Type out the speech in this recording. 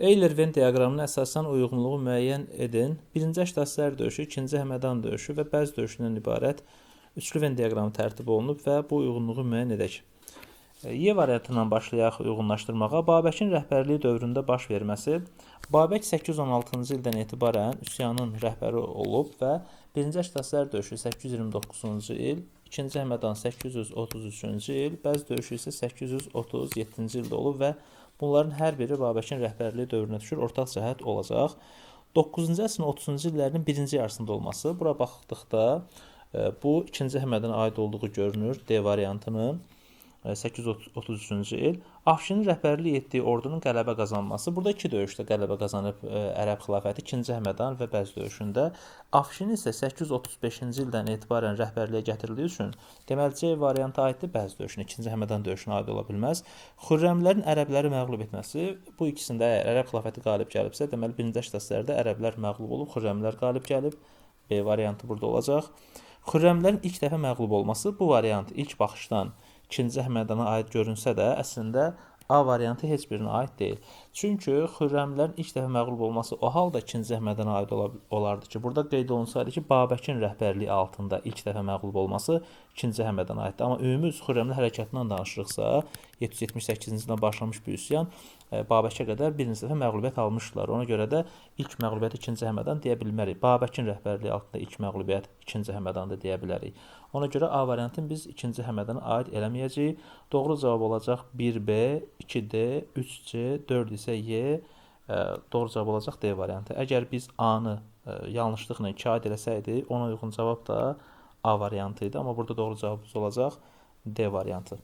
Euler-Venn diaqramına əsasən uyğunluğu müəyyən edin. Birinci əşdatsilər döyüşü, ikinci həmədan döyüşü və bəz döyüşündən ibarət üçlü Venn diaqramı tərtib olunub və bu uyğunluğu müəyyən edək. Y variantı ilə başlayaq uyğunlaşdırmağa. Babəkin rəhbərliyi dövründə baş verməsi. Babək 816-cı ildən etibarən üsyanın rəhbəri olub və birinci əşdatsilər döyüşü 829-cu il, ikinci həmədan 833-cü il, bəz döyüşü isə 837-ci ildə olub və bunların hər biri Babəkin rəhbərliyi dövrünə düşür, ortaq cəhət olacaq. 9-cu əsrin 30-cu illərinin birinci yarısında olması. Bura baxdıqda bu ikinci həmədən aid olduğu görünür D variantının. 833-cü il. Afşinin rəhbərlik etdiyi ordunun qələbə qazanması. Burada iki döyüşdə qələbə qazanıb Ərəb xilafəti, ikinci həmədan və bəz döyüşündə. Afşin isə 835-ci ildən etibarən rəhbərliyə gətirildiyi üçün deməli C variantı aiddir bəz döyüşünə, ikinci həmədan döyüşünə aid ola bilməz. Xürrəmlərin ərəbləri məğlub etməsi. Bu ikisində əgər Ərəb xilafəti qalib gəlibsə, deməli birinci əşdatslərdə ərəblər məğlub olub, xürrəmlər qalib gəlib. B variantı burada olacaq. Xürrəmlərin ilk dəfə məğlub olması. Bu variant ilk baxışdan ikinci həmədana aid görünsə də, əslində A variantı heç birinə aid deyil. Çünki xürrəmlərin ilk dəfə məğlub olması o halda ikinci həmədana aid olardı ki, burada qeyd olunsaydı ki, Babəkin rəhbərliyi altında ilk dəfə məğlub olması ikinci həmədana aiddir. Amma ümumi xürrəmlər hərəkatından danışırıqsa, 778-ci ildən başlamış bir üsyan Babəkə qədər birinci dəfə məğlubiyyət almışdılar. Ona görə də ilk məğlubiyyət ikinci həmədan deyə bilmərik. Babəkin rəhbərliyi altında ilk məğlubiyyət ikinci həmədan da deyə bilərik. Ona görə A variantını biz ikinci həmədana aid eləməyəcəyik. Doğru cavab olacaq 1B, 2D, 3C, 4 isə Y. Doğru cavab olacaq D variantı. Əgər biz A-nı yanlışlıqla 2 aid eləsəydik, ona uyğun cavab da A variantı idi. Amma burada doğru cavabımız olacaq D variantı.